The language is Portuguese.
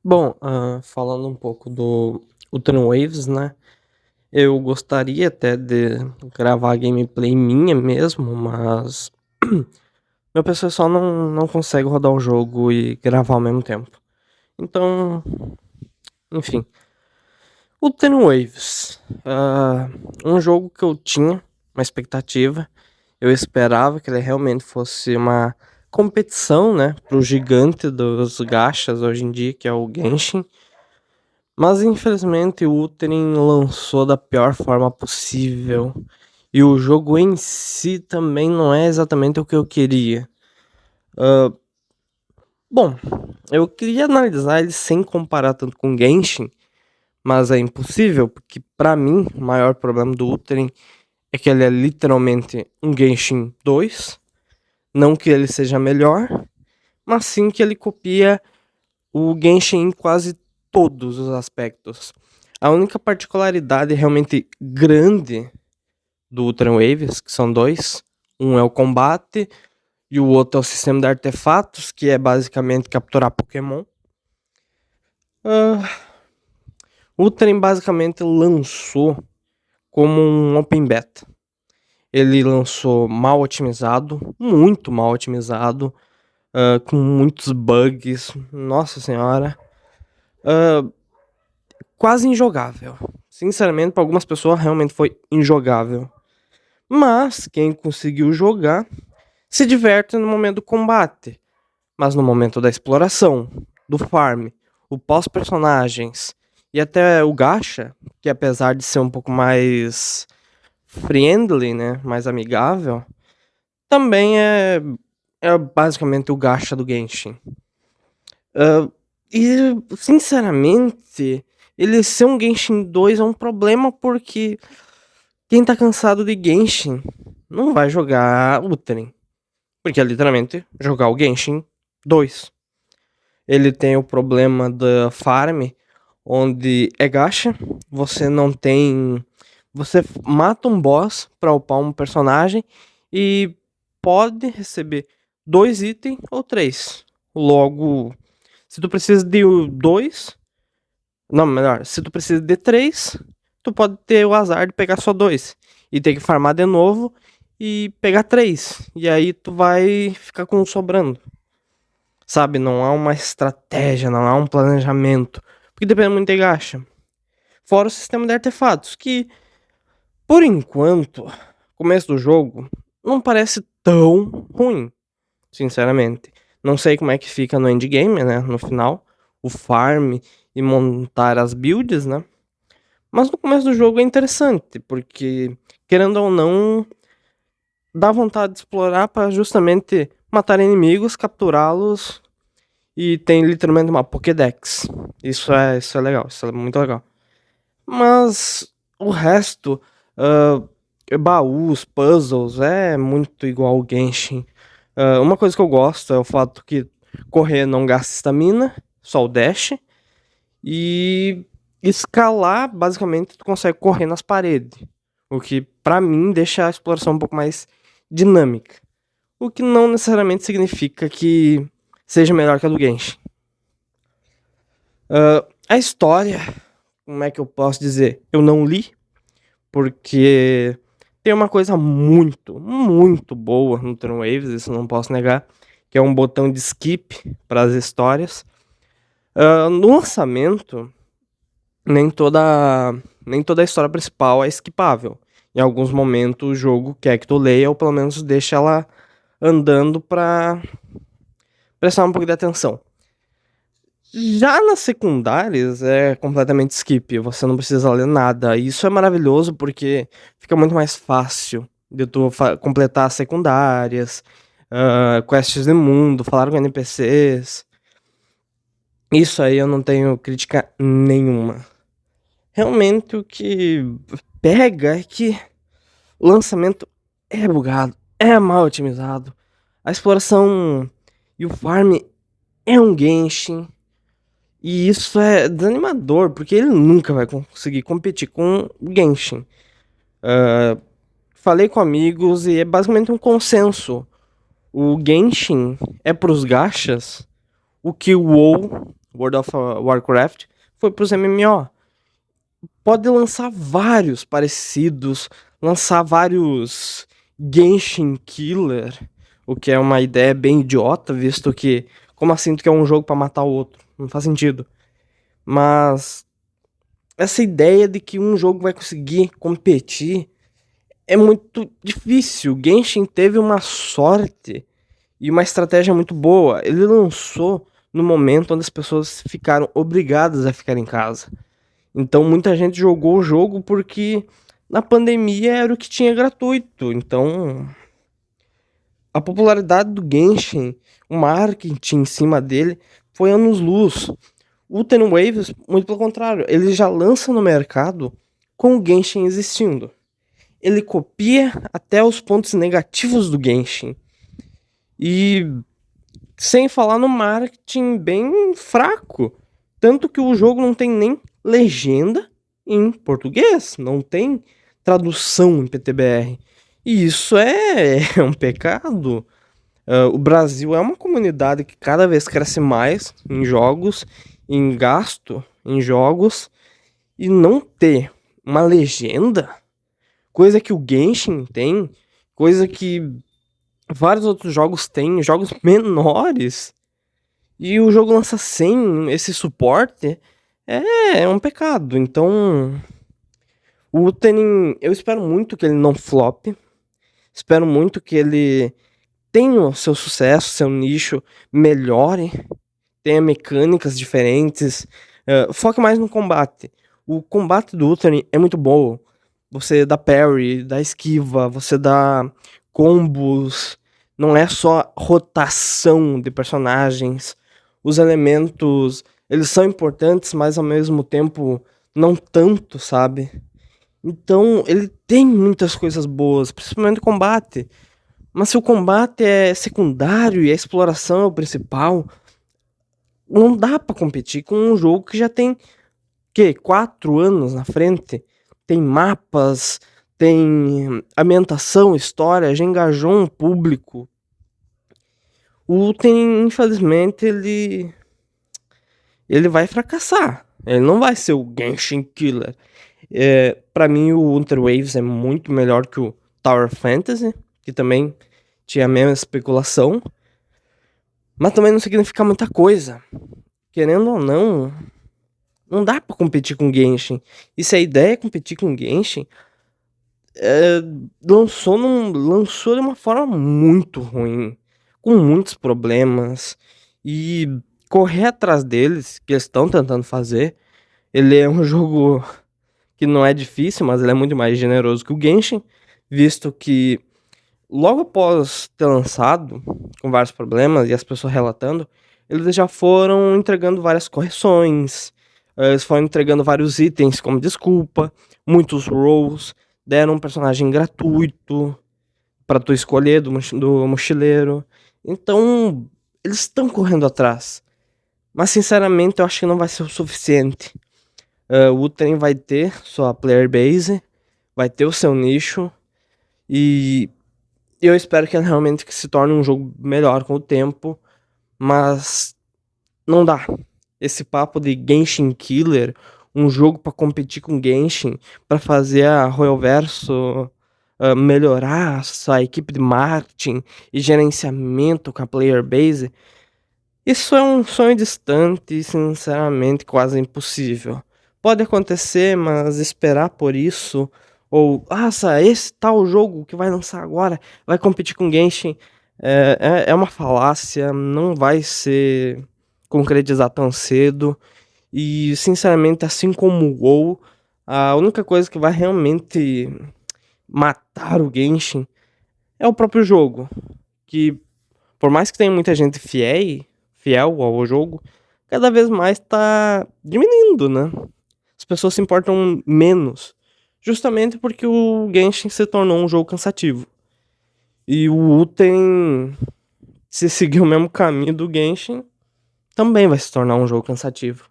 Bom, falando um pouco do Ultra Waves, né, eu gostaria até de gravar gameplay minha mesmo, mas meu PC só não consegue rodar o jogo e gravar ao mesmo tempo. Então, enfim. Ultra Waves, um jogo que eu tinha uma expectativa, eu esperava que ele realmente fosse uma competição, né, pro gigante dos gachas hoje em dia, que é o Genshin. Mas infelizmente o Ultrim lançou da pior forma possível. E o jogo em si também não é exatamente o que eu queria. Ah, bom, eu queria analisar ele sem comparar tanto com Genshin, mas é impossível, porque pra mim o maior problema do Ultrim é que ele é literalmente um Genshin 2. Não que ele seja melhor, mas sim que ele copia o Genshin em quase todos os aspectos. A única particularidade realmente grande do Ultra Waves, que são dois, um é o combate e o outro é o sistema de artefatos, que é basicamente capturar Pokémon. Uh, o Ultra basicamente lançou como um Open Beta. Ele lançou mal otimizado, muito mal otimizado, com muitos bugs, nossa senhora. Uh, Quase injogável. Sinceramente, para algumas pessoas realmente foi injogável. Mas quem conseguiu jogar se diverte no momento do combate, mas no momento da exploração, do farm, o pós-personagens e até o gacha, que apesar de ser um pouco mais friendly, né, mais amigável, também é basicamente o gacha do Genshin. Ah, e sinceramente, ele ser um Genshin 2 é um problema porque quem tá cansado de Genshin não vai jogar Ultrim. Porque é literalmente jogar o Genshin 2. Ele tem o problema da farm, onde é gacha, você não tem. Você mata um boss pra upar um personagem e pode receber dois itens ou três. Logo, se tu precisa de dois. Não, melhor, se tu precisa de três, tu pode ter o azar de pegar só dois. E ter que farmar de novo e pegar três. E aí tu vai ficar com um sobrando. Sabe? Não há uma estratégia, não há um planejamento. Porque depende muito de gacha. Fora o sistema de artefatos, que, por enquanto, começo do jogo, não parece tão ruim. Sinceramente. Não sei como é que fica no endgame, né? No final. O farm e montar as builds, né? Mas no começo do jogo é interessante, porque, querendo ou não, dá vontade de explorar para justamente matar inimigos, capturá-los e tem literalmente uma Pokédex. Isso é legal, isso é muito legal. Mas o resto, baús, puzzles, é muito igual ao Genshin. Uma coisa que eu gosto é o fato que correr não gasta estamina, só o dash. E escalar, basicamente, tu consegue correr nas paredes. O que, pra mim, deixa a exploração um pouco mais dinâmica. O que não necessariamente significa que seja melhor que a do Genshin. A história, como é que eu posso dizer? Eu não li, porque tem uma coisa muito, muito boa no Turn Waves, isso não posso negar, que é um botão de skip para as histórias. No lançamento, nem toda, nem toda a história principal é skipável. Em alguns momentos o jogo quer que tu leia, ou pelo menos deixa ela andando pra prestar um pouco de atenção. Já nas secundárias é completamente skip, você não precisa ler nada. E isso é maravilhoso porque fica muito mais fácil de tu completar as secundárias, quests de mundo, falar com NPCs. Isso aí eu não tenho crítica nenhuma. Realmente o que pega é que o lançamento é bugado, é mal otimizado. A exploração e o farm é um Genshin. E isso é desanimador, porque ele nunca vai conseguir competir com o Genshin. Falei com amigos e é basicamente um consenso. O Genshin é pros gachas o que o WoW World of Warcraft, foi pros MMO. Pode lançar vários parecidos, lançar vários Genshin Killer, o que é uma ideia bem idiota, visto que, como assim tu quer um jogo pra matar o outro? Não faz sentido. Mas essa ideia de que um jogo vai conseguir competir é muito difícil. O Genshin teve uma sorte e uma estratégia muito boa. Ele lançou no momento onde as pessoas ficaram obrigadas a ficar em casa. Então muita gente jogou o jogo porque na pandemia era o que tinha gratuito. Então a popularidade do Genshin, o marketing em cima dele foi anos-luz. O Ten Waves, muito pelo contrário, ele já lança no mercado com o Genshin existindo. Ele copia até os pontos negativos do Genshin. E sem falar no marketing bem fraco. Tanto que o jogo não tem nem legenda em português, não tem tradução em PTBR. E isso é um pecado. O Brasil é uma comunidade que cada vez cresce mais em jogos, em gasto em jogos, e não ter uma legenda, coisa que o Genshin tem, coisa que vários outros jogos têm, jogos menores, e o jogo lança sem esse suporte, é um pecado. Então, o Uten, eu espero muito que ele não flop, espero muito que ele tenha o seu sucesso, seu nicho, melhore, tenha mecânicas diferentes, foque mais no combate. O combate do Uten é muito bom. Você dá parry, dá esquiva, você dá combos, não é só rotação de personagens. Os elementos, eles são importantes, mas ao mesmo tempo não tanto, sabe? Então, ele tem muitas coisas boas, principalmente o combate. Mas se o combate é secundário e a exploração é o principal, não dá pra competir com um jogo que já tem, 4 anos na frente. Tem mapas, tem ambientação, história, já engajou um público. O Uten, infelizmente, ele vai fracassar. Ele não vai ser o Genshin Killer. Pra mim, o Winter Waves é muito melhor que o Tower Fantasy, que também tinha a mesma especulação. Mas também não significa muita coisa. Querendo ou não, não dá pra competir com Genshin. E se a ideia é competir com Genshin, lançou de uma forma muito ruim, com muitos problemas. E correr atrás deles, que eles estão tentando fazer, ele é um jogo que não é difícil, mas ele é muito mais generoso que o Genshin, visto que logo após ter lançado, com vários problemas e as pessoas relatando, eles já foram entregando várias correções, eles foram entregando vários itens como desculpa, muitos rolls, deram um personagem gratuito para tu escolher do mochileiro. Então, eles estão correndo atrás. Mas sinceramente, eu acho que não vai ser o suficiente. O Uten vai ter sua player base, vai ter o seu nicho, e eu espero que ele realmente se torne um jogo melhor com o tempo, mas não dá. Esse papo de Genshin Killer, um jogo pra competir com Genshin, pra fazer a Royal Verso melhorar sua equipe de marketing e gerenciamento com a player base, isso é um sonho distante e sinceramente quase impossível. Pode acontecer, mas esperar por isso, ou esse tal jogo que vai lançar agora vai competir com Genshin, é uma falácia, não vai ser concretizar tão cedo. E sinceramente, assim como o WoW, a única coisa que vai realmente matar o Genshin é o próprio jogo. Que por mais que tenha muita gente fiel ao jogo, cada vez mais tá diminuindo, né? As pessoas se importam menos, justamente porque o Genshin se tornou um jogo cansativo. E o Uten, se seguir o mesmo caminho do Genshin, também vai se tornar um jogo cansativo.